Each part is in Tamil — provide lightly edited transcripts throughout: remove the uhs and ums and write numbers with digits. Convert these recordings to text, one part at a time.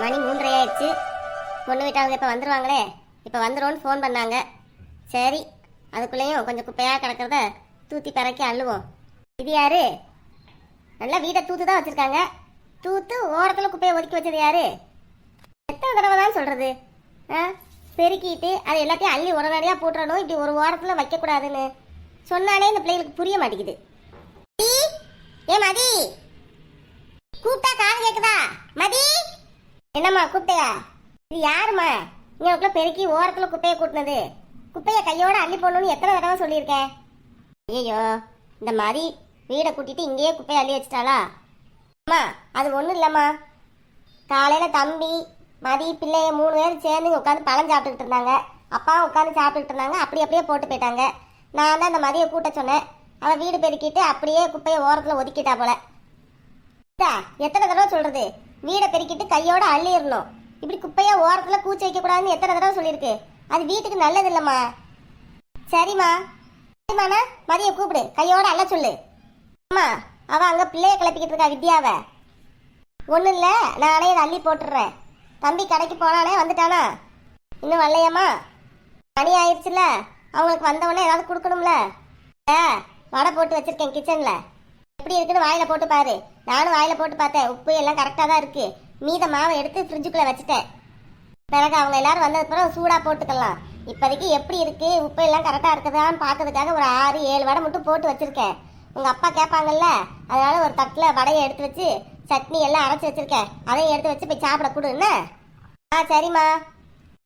மணி 3:30 ஆயிடுச்சு. பொண்ணு வீட்டாங்க இப்போ வந்துடுவாங்களே. இப்போ வந்துடும்னு ஃபோன் பண்ணாங்க. சரி, அதுக்குள்ளேயும் கொஞ்சம் குப்பையாக கிடக்கிறத தூத்தி பறக்கி அள்ளுவோம். இது யாரு? நல்லா வீட்டை தூத்து தான் வச்சுருக்காங்க. தூத்து ஓரத்தில் குப்பையை ஒதுக்கி வச்சது யாரு? எத்தனை தடவை தான் சொல்கிறது? பெருக்கிட்டு அதை எல்லாத்தையும் அள்ளி உடனடியாக போட்டுறணும், இப்படி ஒரு ஓரத்தில் வைக்கக்கூடாதுன்னு சொன்னாலே இந்த பிள்ளைகளுக்கு புரிய மாட்டேங்குது. ஏ மதி, கூப்பிட்டா காது கேட்குதா? மதி, என்னம்மா கூப்பிட்டியா? இது யாருமா இங்கே பெருக்கி ஓரத்தில் குப்பையை கூட்டினது? குப்பையை கையோட அள்ளி போடணும்னு எத்தனை தடவை சொல்லியிருக்கேன். ஐயோ, இந்த மாதிரி வீடை கூட்டிட்டு இங்கேயே குப்பையை அள்ளி வச்சிட்டாளா? அம்மா, அது ஒன்றும் இல்லைம்மா. காலையில் தம்பி மதி பிள்ளைய 3 பேரும் சேர்ந்து உட்காந்து பழம் சாப்பிட்டுக்கிட்டு இருந்தாங்க. அப்பாவும் உட்காந்து சாப்பிட்டுக்கிட்டு இருந்தாங்க. அப்படியே போட்டு போயிட்டாங்க. நான் தான் அந்த மதியை கூட்ட சொன்னேன். அவள் வீடு பெருக்கிட்டு அப்படியே குப்பையை ஓரத்தில் ஒதுக்கிட்டா போல. எத்தனை தடவை சொல்றது? வீடை பெருக்கிட்டு கையோட அள்ளிடணும், இப்படி குப்பையா ஓரத்துல கூச்சி வைக்க கூடாதுன்னு எத்தனை தடவை சொல்லியிருக்கு. அது வீட்டுக்கு நல்லது இல்லம்மா. சரிம்மா, சரிம்மாண்ணா, மதிய கூப்பிடு, கையோட அள்ள சொல்லு. அம்மா, அவ அங்க பிள்ளைய கிளப்பிக்கிட்டு இருக்கா வித்யாவை. ஒன்றும் இல்லை, நானே இதை அள்ளி போட்டுடுறேன். தம்பி கடைக்கு போனானே, வந்துட்டானா? இன்னும் வரலையாம்மா? மணி ஆயிடுச்சுல, அவங்களுக்கு வந்தவொடனே ஏதாவது கொடுக்கணும்ல. வடை போட்டு வச்சிருக்கேன் கிச்சன்ல. எப்படி இருக்குன்னு வாயில போட்டு பாரு. நானும் வாயில போட்டு பார்த்தேன், உப்பு எல்லாம் கரெக்டாக தான் இருக்கு. மீத மாவை எடுத்து ஃப்ரிட்ஜுக்குள்ளே வச்சுட்டேன். பிறகு அவங்க எல்லாரும் வந்தது பிறகு சூடாக போட்டுக்கலாம். இப்போதைக்கு எப்படி இருக்கு, உப்பு எல்லாம் கரெக்டாக இருக்குதான்னு பார்க்கறதுக்காக ஒரு 6-7 வடை மட்டும் போட்டு வச்சிருக்கேன். உங்கள் அப்பா கேட்பாங்கல்ல, அதனால ஒரு தட்டில் வடையை எடுத்து வச்சு சட்னி எல்லாம் அரைச்சி வச்சிருக்கேன். அதையும் எடுத்து வச்சு போய் சாப்பிட கொடுன்னு. சரிம்மா.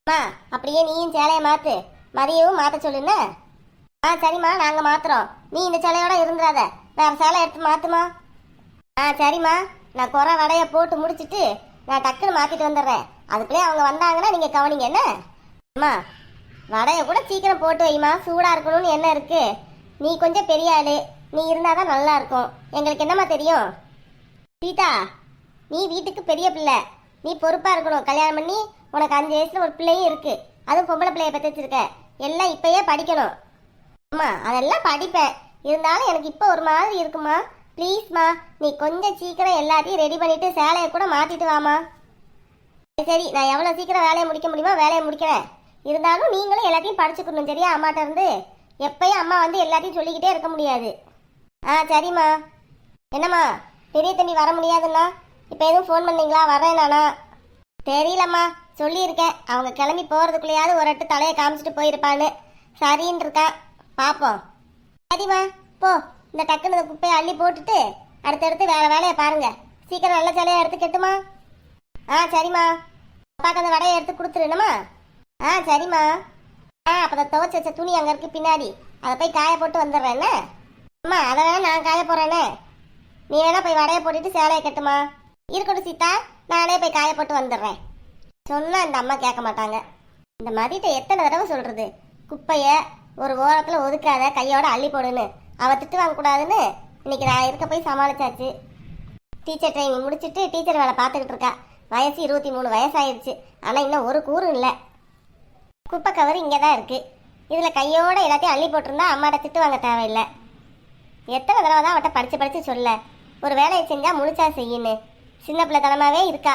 அம்மா, அப்படியே நீயும் சேலையை மாற்று, மதியவும் மாற்ற சொல்லுன்னு. சரிம்மா, நாங்கள் மாத்துறோம். நீ இந்த சேலையோட இருந்துடாத, வேற சேலை எடுத்து மாத்துமா. சரிம்மா, நான் குறை வடையை போட்டு முடிச்சுட்டு நான் டக்குன்னு மாற்றிட்டு வந்துடுறேன். அதுக்குள்ளே அவங்க வந்தாங்கன்னா நீங்கள் கவனிங்க என்ன. அம்மா, வடையை கூட சீக்கிரம் போட்டு வைமா, சூடாக இருக்கணும்னு என்ன இருக்கு? நீ கொஞ்சம் பெரிய ஆளு, நீ இருந்தால் தான் நல்லா இருக்கும். எங்களுக்கு என்னம்மா தெரியும்? சீதா, நீ வீட்டுக்கு பெரிய பிள்ளை, நீ பொறுப்பாக இருக்கணும். கல்யாணம் பண்ணி உனக்கு 5 வயசுல ஒரு பிள்ளையும் இருக்கு, அதுவும் பொம்பளை பிள்ளைய பற்றி வச்சிருக்க. எல்லாம் இப்பயே படிக்கணும். அம்மா, அதெல்லாம் படிப்பேன், இருந்தாலும் எனக்கு இப்போ ஒரு மாதிரி இருக்குமா. ப்ளீஸ்மா, நீ கொஞ்சம் சீக்கிரம் எல்லாத்தையும் ரெடி பண்ணிட்டு சேலையை கூட மாற்றிட்டு வாமா. சரி, நான் எவ்வளோ சீக்கிரம் வேலையை முடிக்க முடியுமோ வேலையை முடிக்கிறேன். இருந்தாலும் நீங்களும் எல்லாத்தையும் படிச்சுக்கணும், சரியா? அம்மாட்ட இருந்து எப்பயும் அம்மா வந்து எல்லாத்தையும் சொல்லிக்கிட்டே இருக்க முடியாது. சரிம்மா. என்னம்மா, பெரிய தம்பி வர முடியாதுண்ணா, இப்போ எதுவும் ஃபோன் பண்ணீங்களா? வரேன் நானா? தெரியலம்மா, சொல்லியிருக்கேன். அவங்க கிளம்பி போகிறதுக்குள்ளேயாவது ஒரு எட்டு தலையை காமிச்சிட்டு போயிருப்பான்னு. சரின்னு இருக்கான், பார்ப்போம். சரிம்மா, போ. இந்த டக்குன்னு குப்பையை அள்ளி போட்டுட்டு அடுத்தடுத்து வேற வேலையை பாருங்க. சீக்கிரம் நல்ல சேலையை எடுத்து கட்டுமா. சரிம்மா. அப்பாவுக்கு அந்த வடையை எடுத்து கொடுத்துருணுமா. சரிம்மா. அப்போ துவைச்சி வச்ச துணி அங்கே இருக்கு பின்னாடி, அதை போய் காய போட்டு வந்துடுறேன். என்ன அம்மா, அதை வேணா நான் காய போடுறேனே, நீ வேணா போய் வடையை போட்டுட்டு சேலையை கட்டுமா. இருக்கட்டும் சீதா, நானே போய் காய போட்டு வந்துடுறேன். சொன்னா இந்த அம்மா கேட்க மாட்டாங்க. இந்த மாதிரிட்ட எத்தனை தடவை சொல்றது, குப்பையை ஒரு ஓரத்தில் ஒதுக்காத, கையோட அள்ளி போடுன்னு. அவ திட்டு வாங்கக்கூடாதுன்னு இன்னைக்கு நான் இருக்க போய் சமாளிச்சாச்சு. டீச்சர் ட்ரைனிங் முடிச்சுட்டு டீச்சர் வேலை பார்த்துக்கிட்டு இருக்கா. வயசு 23 வயசாயிடுச்சு. ஆனால் இன்னும் ஒரு கூறும் இல்லை. குப்பை கவர் இங்கே தான் இருக்குது. இதில் கையோட எல்லாத்தையும் அள்ளி போட்டிருந்தா அம்மாட்ட திட்டு வாங்க தேவையில்லை. எத்தனை தடவை தான் அவட்ட படித்து சொல்ல, ஒரு வேலையை செஞ்சால் முழிச்சா செய்யுன்னு. சின்ன பிள்ளைத்தனமாகவே இருக்கா.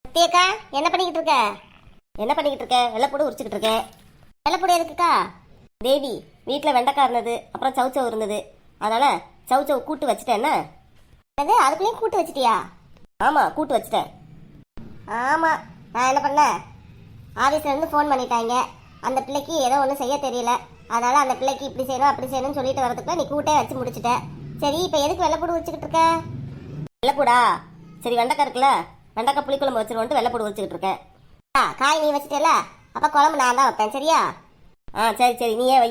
சத்தியக்கா, என்ன பண்ணிக்கிட்டு இருக்க? என்ன பண்ணிக்கிட்டு இருக்க? வெள்ளைப்பூடு உரிச்சுக்கிட்டு இருக்கேன். வெள்ளைப்பூடு எதுக்குக்கா? தேவி, வீட்டில் வெண்டைக்காய் இருந்தது, அப்புறம் சவுச்சவு இருந்தது, அதனால் சவுச்சவு கூட்டு வச்சுட்டேன்னா. அது அதுக்குள்ளேயும் கூட்டு வச்சிட்டியா? ஆமாம், கூட்டு வச்சுட்டேன். ஆமாம், நான் என்ன பண்ணேன், ஆஃபீஸ்லேருந்து ஃபோன் பண்ணிட்டாங்க. அந்த பிள்ளைக்கு ஏதோ ஒன்றும் செய்ய தெரியல, அதனால் அந்த பிள்ளைக்கு இப்படி செய்யணும் அப்படி செய்யணும்னு சொல்லிட்டு வரதுக்குள்ள நீ கூட்டே வச்சு முடிச்சுட்டேன். சரி, இப்போ எதுக்கு வெள்ளைப்பூடு வச்சுக்கிட்டு இருக்க? வெள்ளைப்பூடா? சரி, வெண்டைக்காய் இருக்குல்ல, வெண்டைக்காய் புளிக்குழம்பு வச்சிருவோன்ட்டு வெள்ளைப்பூடு வச்சுக்கிட்டு இருக்கேன். காய் நீ வச்சுட்டேல, அப்போ குழம்பு நான் தான் வைப்பேன், சரியா? சரி, நீயே வை.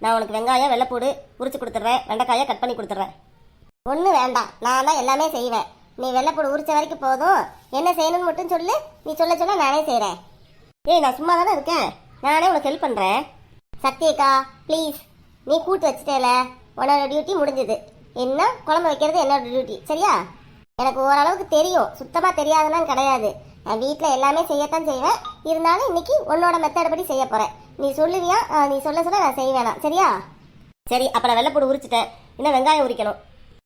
நான் உனக்கு வெங்காயம் வெள்ளைப்பூடு உரிச்சு கொடுத்துட்றேன், வெண்டைக்காயை கட் பண்ணி கொடுத்துட்றேன். ஒன்றும் வேண்டாம், நான் தான் எல்லாமே செய்வேன். நீ வெள்ளைப்பூடு உரிச்ச வரைக்கும் போதும். என்ன செய்யணும்னு மட்டும் சொல்லு, நீ சொல்ல நானே செய்கிறேன். நான் சும்மா தானே இருக்கேன், நானே உனக்கு ஹெல்ப் பண்ணுறேன். சத்தியக்கா ப்ளீஸ், நீ கூட்டு வச்சுட்டேல, உன்னோட டியூட்டி முடிஞ்சது. என்ன குழம்பு வைக்கிறது என்னோட டியூட்டி, சரியா? எனக்கு ஓரளவுக்கு தெரியும், சுத்தமாக தெரியாதுன்னா கிடையாது. நான் வீட்டில் எல்லாமே செய்யத்தான் செய்வேன். இருந்தாலும் இன்னைக்கு உன்னோட மெத்தட் படி செய்ய போகிறேன். நீ சொல்லுவியா? நீ சொல்ல நான் செய்வேனா, சரியா? சரி, அப்போ நான் வெள்ளைப்பூடு உரிச்சிட்டேன், இன்னும் வெங்காயம் உரிக்கணும்.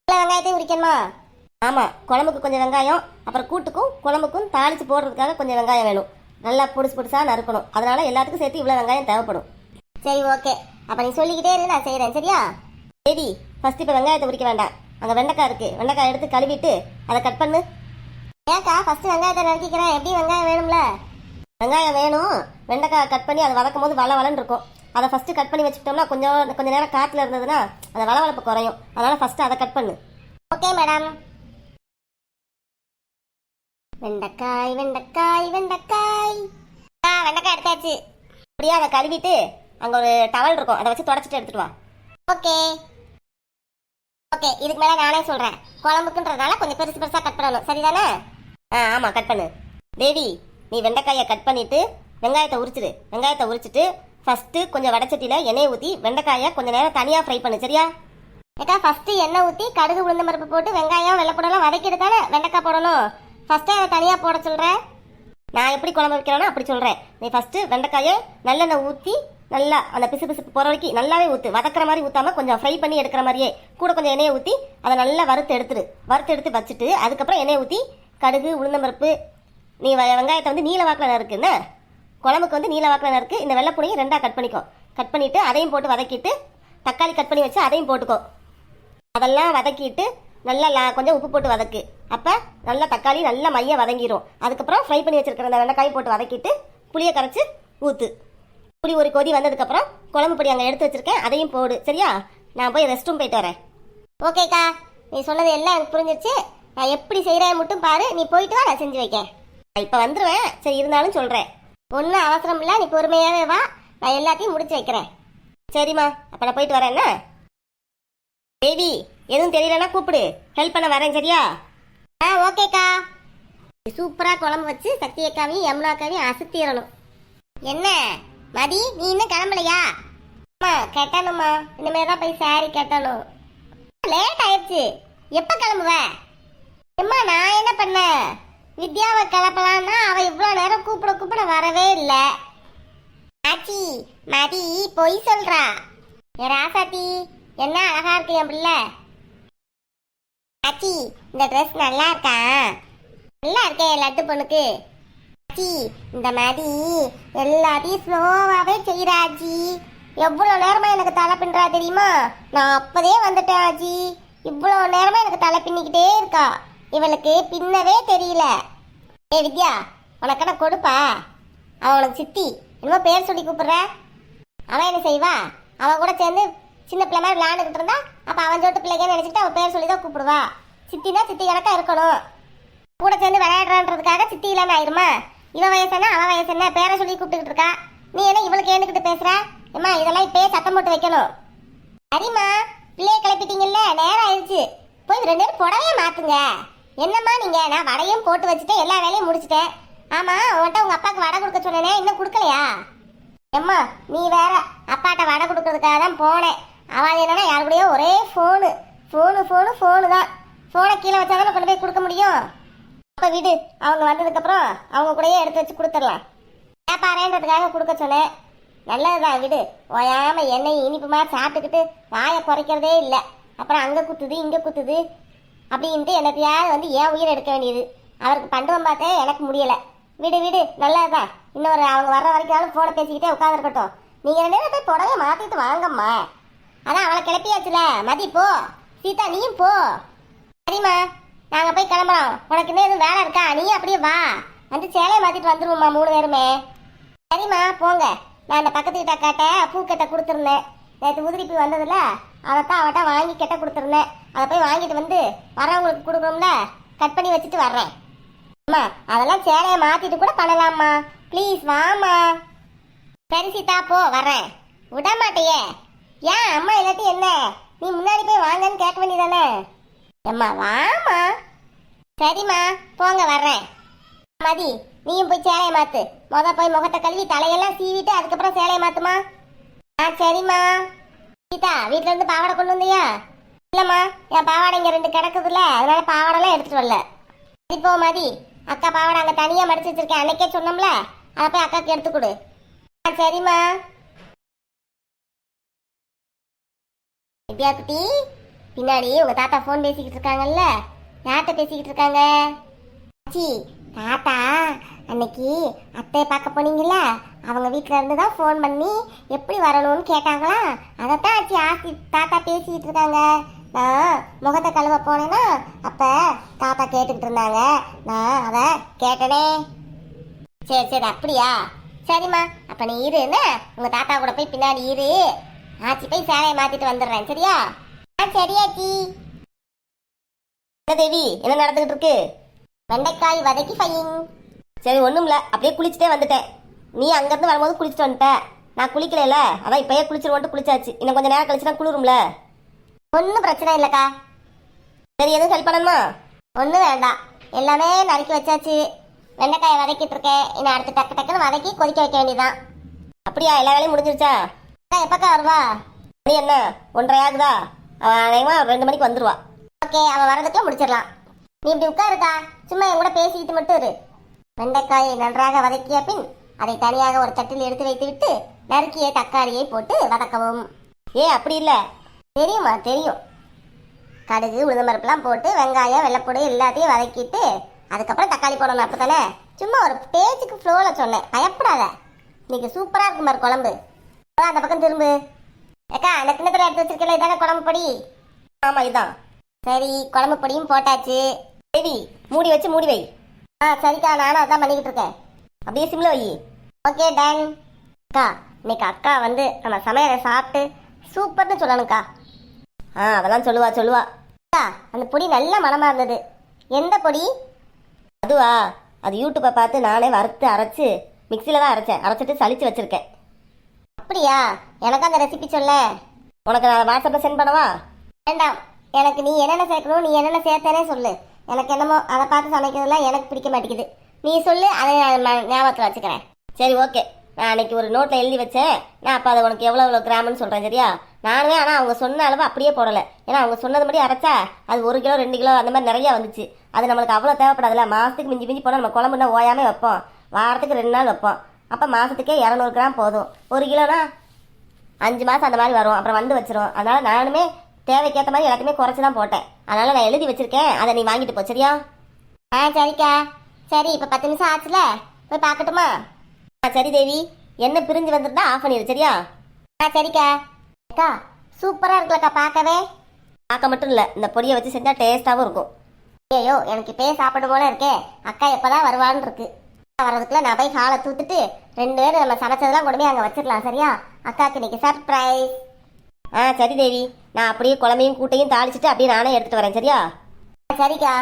இவ்வளோ வெங்காயத்தையும் உரிக்கணுமா? ஆமாம், குழம்புக்கு கொஞ்சம் வெங்காயம், அப்புறம் கூட்டுக்கும் குழம்புக்கும் தாளித்து போடுறதுக்காக கொஞ்சம் வெங்காயம் வேணும். நல்லா பொடிசு பொடிசாக நறுக்கணும். அதனால எல்லாத்துக்கும் சேர்த்து இவ்வளோ வெங்காயம் தேவைப்படும். சரி, ஓகே. அப்போ நீ சொல்லிக்கிட்டே இரு, நான் செய்கிறேன். சரியா? சரி, ஃபர்ஸ்ட் இப்போ வெங்காயத்தை உரிக்க வேண்டாம். அங்கே வெண்டைக்காய் இருக்குது, வெண்டைக்காய் எடுத்து கழுவிட்டு அதை கட் பண்ணு. ஏக்கா ஃபர்ஸ்ட் வெங்காயத்தை நறுக்கிக்கிறேன். எப்படி வெங்காயம் வேணும்ல? வெங்காயம் வேணும். வெண்டைக்காய் கட் பண்ணி அதை வதக்கும் போது வளவலன்னு இருக்கும். அதை ஃபஸ்ட்டு கட் பண்ணி வச்சுக்கிட்டோம்னா கொஞ்சம் நேரம் காற்றுல இருந்ததுன்னா அந்த வளவளப்பு குறையும். அதனால் ஃபஸ்ட்டு அதை கட் பண்ணு. Okay madam. வெண்டைக்காய் வெண்டைக்காய் வெண்டைக்காய் வெண்டைக்காய் எடுத்தாச்சு. அப்படியே அதை கழுவிட்டு அங்கே ஒரு டவல் இருக்கும், அதை வச்சு தொடச்சிட்டு எடுத்துட்டு வா. Okay okay. இதுக்கு மேலே நானே சொல்கிறேன். குழம்புக்குன்றதுனால கொஞ்சம் பெருசு பெருசாக கட் பண்ணணும். சரிதானே? ஆமாம், கட் பண்ணு. தேவி, நீ வெண்டைக்காயை கட் பண்ணிவிட்டு வெங்காயத்தை உரிச்சிடு. வெங்காயத்தை உரிச்சிட்டு ஃபஸ்ட்டு கொஞ்சம் வடச்சட்டியில் எண்ணெய் ஊற்றி வெண்டைக்காயை கொஞ்சம் நேரம் தனியாக ஃப்ரை பண்ணு. சரியா? ஏக்கா ஃபஸ்ட்டு எண்ணெய் ஊற்றி கடுகு உளுந்த பருப்பு போட்டு வெங்காயம் வெள்ளைப்பூடெல்லாம் வதக்கிட்டு தானே வெண்டைக்காய் போடணும். ஃபஸ்ட்டே அதை தனியாக போட சொல்கிறேன். நான் எப்படி குழம்பு வைக்கிறேனோ அப்படி சொல்கிறேன். நீ ஃபஸ்ட்டு வெண்டைக்காயை நல்லெண்ணெய் ஊற்றி நல்லா அந்த பிசு பிசுப்பு போகிற வரைக்கும் நல்லாவே ஊற்று. வதக்கிற மாதிரி ஊற்றாமல் கொஞ்சம் ஃப்ரை பண்ணி எடுக்கிற மாதிரியே கூட கொஞ்சம் எண்ணெயை ஊற்றி அதை நல்லா வறுத்து எடுத்து வச்சுட்டு அதுக்கப்புறம் எண்ணெயை ஊற்றி கடுகு உளுந்தம்பருப்பு நீ வெங்காயத்தை வந்து நீல வாக்கில் நறுக்குன்னு குழம்புக்கு வந்து நீல வாக்கில் நறுக்கு. இந்த வெள்ளைப்பூனையும் ரெண்டாக கட் பண்ணிக்கோ. கட் பண்ணிவிட்டு அதையும் போட்டு வதக்கிட்டு தக்காளி கட் பண்ணி வச்சு அதையும் போட்டுக்கோ. அதெல்லாம் வதக்கிட்டு நல்லா கொஞ்சம் உப்பு போட்டு வதக்கு. அப்போ நல்லா தக்காளி நல்லா மைய வதங்கிடும். அதுக்கப்புறம் ஃப்ரை பண்ணி வச்சிருக்கிற அந்த வெண்டைக்காய் போட்டு வதக்கிட்டு புளியை கரைச்சி ஊற்று. புளி ஒரு கொதி வந்ததுக்கப்புறம் குழம்பு பொடி அங்கே எடுத்து வச்சிருக்கேன், அதையும் போடு. சரியா? நான் போய் ரெஸ்ட் ரூம் போயிட்டு வரேன். ஓகேக்கா, நீ சொன்னது எல்லாம் எனக்கு புரிஞ்சிருச்சு. நான் எப்படி செய்கிறேன் மட்டும் பாரு. நீ போயிட்டு வா, நான் செஞ்சு வைக்கேன். நான் இப்போ வந்துடுவேன். சரி, இருந்தாலும் சொல்கிறேன். ஒன்றும் அவசரம் இல்லை, நீ பொறுமையாகவே வா. நான் எல்லாத்தையும் முடிச்சு வைக்கிறேன். சரிம்மா, அப்போ நான் போயிட்டு வரேன்னா. தேவி, எதுவும் தெரியலன்னா கூப்பிடு, ஹெல்ப் பண்ண வரேன். சரியா? ஓகேக்கா. சூப்பராக குழம்பு வச்சு சக்தியக்காவையும் யமுனாக்காவையும் அசத்திடணும். என்ன மதி, நீ இன்னும் கிளம்பலையா? அம்மா கட்டணுமா, இனிமேல் தான் போய் சாரி கட்டணும். லேட் ஆயிடுச்சு. எப்போ கிளம்புவ? அம்மா நான் என்ன பண்ணேன், வித்யாவை கிளப்பலான்னா அவள் இவ்வளோ நேரம் கூப்பிட வரவே இல்லை. ஆச்சி மதி பொய் சொல்றா. ராசாத்தி என்ன அழகா இருக்கு என் பிள்ளை. ஆச்சி இந்த ட்ரெஸ் நல்லா இருக்கா? நல்லா இருக்கேன் லட்டு பொண்ணுக்கு. ஆச்சி இந்த மாதிரி எல்லாத்தையும் ஸ்லோவாகவே செய்கிறாச்சி. எவ்வளோ நேரமா எனக்கு தலை பின்றா தெரியுமா? நான் அப்போதே வந்துட்டேன் ஆச்சி. இவ்வளோ நேரமா எனக்கு தலை பின்னிக்கிட்டே இருக்கா. இவளுக்கு பின்னவே தெரியல. ஏ வித்யா, உனக்கு நான் கொடுப்பா. அவன் உனக்கு சித்தி என்னமோ பேர் சொல்லி கூப்பிடுற. அவன் என்ன செய்வா? அவன் கூட சேர்ந்து சின்ன பிள்ளை மாதிரி விளையாண்டுக்கிட்டு இருந்தா அப்போ அவன் சொட்டு பிள்ளைங்கன்னு நினச்சிட்டு அவன் பேர் சொல்லி தான் கூப்பிடுவா. சித்தினா சித்தி கணக்காக இருக்கணும். கூட சேர்ந்து விளையாடுறான்றதுக்காக சித்தி இல்லாமல் ஆயிருமா? இவன் வயசு என்ன அவன் வயசு என்ன பேரை சொல்லி கூப்பிட்டுக்கிட்டு இருக்கா. நீ என்ன இவளுக்கு ஏந்துக்கிட்டு பேசுற? ஏம்மா இதெல்லாம் இப்பயே சத்தம் போட்டு வைக்கணும். சரிம்மா, பிள்ளைய கிளப்பிட்டீங்கல்ல, நேரம் ஆயிடுச்சு. போய் 2 பேரும் புடவையே மாத்துங்க. என்னம்மா நீங்க? நான் வடையும் போட்டு வச்சுட்டு எல்லா வேலையும் முடிச்சிட்டேன். ஆமா, உன்கிட்ட உங்க அப்பாவுக்கு வடை கொடுக்க சொன்னேனே, இன்னும் கொடுக்கலையா? ஏம்மா நீ வேற, அப்பாட்ட வடை கொடுக்கறதுக்காக தான் போனேன். அவள் என்னன்னா யாருடையோ ஒரே ஃபோனு தான். ஃபோனை கீழே வச்சாதானே கொண்டு போய் கொடுக்க முடியும். அப்போ விடு, அவங்க வந்ததுக்கப்புறம் அவங்க கூடயே எடுத்து வச்சு கொடுத்துடலாம். வியாபாரன்றதுக்காக கொடுக்க சொன்னேன். நல்லதுதான், விடு. ஓயாம எண்ணெய் இனிப்புமா சாப்பிட்டுக்கிட்டு வாயை குறைக்கிறதே இல்லை. அப்புறம் அங்கே குத்துது இங்கே குத்துது அப்படின்ட்டு எனக்கையாவது வந்து ஏன் உயிர் எடுக்க வேண்டியது. அவருக்கு பண்டுவம் பார்த்தே எனக்கு முடியலை. விடு நல்லதுதான். இன்னொரு அவங்க வர்ற வரைக்கும் ஃபோனை பேசிக்கிட்டே உட்காந்துருக்கட்டும். நீங்கள் 2 பேரும் போய் புடவை மாற்றிட்டு வாங்கம்மா. அதான் அவளை கிளப்பியாச்சுல. மதி போ, சீதா நீயும் போ. சரிம்மா, நாங்கள் போய் கிளம்புறோம். உனக்கு இன்னும் எதுவும் வேலை இருக்கா? நீயும் அப்படியே வா, வந்து சேலையை மாற்றிட்டு வந்துருவோம்மா 3 பேருமே. சரிம்மா போங்க. நான் அந்த பக்கத்து கிட்ட அக்காட்ட பூக்கட்டை கொடுத்துருந்தேன். நேற்று உதிரிப்பு வந்ததில்ல, அதைத்தான் அவட்ட வாங்கி கெட்ட கொடுத்துருந்தேன். அதை போய் வாங்கிட்டு வந்து வரவங்களுக்கு கொடுக்கணும்ல, கட் பண்ணி வச்சுட்டு வர்றேன். அம்மா அதெல்லாம் சேலையை மாற்றிட்டு கூட பண்ணலாம்மா. ப்ளீஸ் வாம்மா. சரி சீதா போ, வர்றேன். விட மாட்டேயே. ஏன் அம்மா இல்லாட்டி என்ன, நீ முன்னாடி போய் வாங்கன்னு கேட்க வேண்டியதானே? அம்மா வாம்மா. சரிம்மா போங்க, வர்றேன். மதி நீயும் போய் சேலையை மாற்று. போய் முகத்தை கழுவி தலையெல்லாம் சீவிட்டு அதுக்கப்புறம் சேலையை மாற்றுமா. சரிம்மா. சீதா வீட்டில் இருந்து பாவாடை கொண்டு வந்தியா? இல்லைம்மா, என் பாவாடை இங்கே 2 கிடக்குதுல்ல, அதனால பாவாடெல்லாம் எடுத்துகிட்டு வரல. சரி போ மதி, அக்கா பாவாடை அங்கே தனியாக மடிச்சு வச்சிருக்கேன், அன்னைக்கே சொன்னோம்ல, அதை போய் அக்காவுக்கு எடுத்து கொடு. சரிம்மா. வித்யா குட்டி பின்னாடி உங்க தாத்தா ஃபோன் பேசிக்கிட்டு இருக்காங்கல்ல. யார்கிட்ட பேசிக்கிட்டு இருக்காங்க? ஆச்சி, தாத்தா அன்னைக்கு அத்தையை பார்க்க போனீங்கல்ல, அவங்க வீட்டில் இருந்து தான் ஃபோன் பண்ணி எப்படி வரணும்னு கேட்டாங்களா. அதைத்தான் ஆச்சி ஆசி தாத்தா பேசிக்கிட்டு இருக்காங்க. நான் முகத்தை கழுவ போனேன்னா அப்போ தாத்தா கேட்டுக்கிட்டு இருந்தாங்க. நான் அதை கேட்டனே. சரி சரி, அப்படியா? சரிம்மா, அப்போ நீ இரு, என்ன உங்கள் தாத்தா கூட போய் பின்னாடி இரு. ஆச்சி போய் சேலையை மாற்றிட்டு வந்துடுறேன், சரியா? சரியாச்சி. என்ன தேவி, என்ன நடந்துகிட்டு இருக்கு? வெண்டைக்காய் வதக்கி ஃபையிங். சரி, ஒன்றும் இல்லை, அப்படியே குளிச்சுட்டே வந்துட்டேன். நீ அங்கேருந்து வரும்போது குளிச்சுட்டு வந்துட்ட. நான் குளிக்கல, அதான் இப்போயே குளிச்சிருவோன்ட்டு குளிச்சாச்சு. இன்னும் கொஞ்சம் நேரம் கழிச்சுனா குளிரும்ல. ஒன்றும் பிரச்சனை இல்லைக்கா. சரி, எதுவும் ஹெல்ப் பண்ணணுமா? ஒன்றும் வேண்டாம், எல்லாமே நறுக்கி வச்சாச்சு. வெண்டைக்காயை வதக்கிட்டு இருக்கேன். இன்னும் அடுத்து டக்கு டக்குன்னு வதக்கி கொதிக்க வைக்க வேண்டியதான். அப்படியா? எல்லா வேலையும் முடிஞ்சிருச்சா? எப்பக்கா வருவா? நீ என்ன 1:30 ஆகுதா? அவன் அநேகமாக 2 மணிக்கு வந்துடுவா. ஓகே, அவன் வரதுக்குள்ள முடிச்சிடலாம். நீ இப்படி உட்காருக்கா, சும்மா என் கூட பேசிக்கிட்டு மட்டும் இரு. வெண்டைக்காயை நன்றாக வதக்கிய பின் அதை தனியாக ஒரு தட்டில் எடுத்து வைத்து விட்டு நறுக்கிய தக்காளியை போட்டு வதக்கவும். அப்படி இல்லை. தெரியுமா? தெரியும். கடுகு உளுந்தம்பருப்புலாம் போட்டு வெங்காயம் வெள்ளைப்பூடு எல்லாத்தையும் வதக்கிட்டு அதுக்கப்புறம் தக்காளி போடணும், அப்போ தானே? சும்மா ஒரு பேச்சுக்கு ஃப்ளோவில் சொன்னேன், பயப்படாத. இன்னைக்கு சூப்பராக இருக்கும் மாதிரி குழம்பு. அந்த பக்கம் திரும்பு. ஏக்கா, அந்த கிண்ணத்தில் எடுத்து வச்சிருக்கல, இதானே குழம்பு பொடி? ஆமாம், இதுதான். சரி, குழம்பு பொடியும் போட்டாச்சு. தேவி, மூடி வச்சு மூடி வை. சரிக்கா, நானும் அதான் பண்ணிக்கிட்டு இருக்கேன். அப்படியே சிம்ல வை. Okay done. அக்கா, இன்னைக்கு அக்கா வந்து நம்ம சமையலை சாப்பிட்டு சூப்பர்னு சொல்லணும்க்கா. அதெல்லாம் சொல்லுவா. அக்கா, அந்த பொடி நல்ல மனமாக இருந்தது. எந்த பொடி? அதுவா? அது யூடியூப்பை பார்த்து நானே வறுத்து அரைச்சு மிக்சியில் தான் அரைச்சிட்டு சளிச்சு வச்சுருக்கேன். அப்படியா? எனக்கு அந்த ரெசிபி சொல்ல. உனக்கு நான் வாட்ஸ்அப்பில் சென்ட் பண்ணவா? வேண்டாம், எனக்கு நீ என்னென்ன சேர்க்கணும், நீ என்னென்ன சேர்த்தனே சொல்லு. எனக்கு என்னமோ அதை பார்த்து சமைக்கிறதுலாம் எனக்கு பிடிக்க மாட்டேங்குது. நீ சொல்லு, அதை நான் ஞாபகத்தில் வச்சுக்கிறேன். சரி, ஓகே. நான் அன்னைக்கு ஒரு நோட்டில் எழுதி வச்சேன். நான் அப்போ அதை உனக்கு எவ்வளோ கிராம்னு சொல்கிறேன், சரியா? நானுமே ஆனால் அவங்க சொன்ன அளவு அப்படியே போடலை. ஏன்னா அவங்க சொன்னது மாதிரி அரைச்சா அது 1 கிலோ 2 கிலோ அந்த மாதிரி நிறையா வந்துச்சு. அது நம்மளுக்கு அவ்வளோ தேவைப்படாதுல்ல. மாதத்துக்கு மிஞ்சி போனால் நம்ம குழம்புனா ஓயாமல் வைப்போம். வாரத்துக்கு 2 நாள் வைப்போம். அப்போ மாதத்துக்கே 200 கிராம் போதும். 1 கிலோனா 5 மாதம் அந்த மாதிரி வரும். அப்புறம் வந்து வச்சிரும். அதனால் நானுமே தேவைக்கேற்ற மாதிரி எல்லாத்தையுமே குறைச்சி தான் போட்டேன். அதனால் நான் எழுதி வச்சிருக்கேன், அதை நீ வாங்கிட்டு போ, சரியா? சரிக்கா. சரி, இப்போ 10 நிமிஷம் ஆச்சுல, போய் பார்க்கட்டுமா? சரி தேவி, என்ன பிரிஞ்சு வந்துருந்தா ஆஃப் பண்ணிடு, சரியா? சரிக்கா. அக்கா, சூப்பராக இருக்குல்லக்கா பார்க்கவே. பார்க்க மட்டும் இல்லை, இந்த பொடியை வச்சு செஞ்சால் டேஸ்ட்டாகவும் இருக்கும். ஐயோ, எனக்கு இப்பயே சாப்பிடும் போல இருக்கே. அக்கா எப்போதான் வருவான்னு இருக்கு. வரதுக்குள்ள நான் போய் ஹாலை தூத்துட்டு 2 பேரும் நம்ம சமைச்சதெல்லாம் கொண்டு போய் அங்கே வச்சிடலாம், சரியா? அக்காவுக்கு இன்னைக்கு சர்ப்ரைஸ். சரி தேவி, நான் அப்படியே குழம்பையும் கூட்டையும் தாளிச்சிட்டு அப்படியே நானே எடுத்துகிட்டு வரேன், சரியா? சரிக்கா.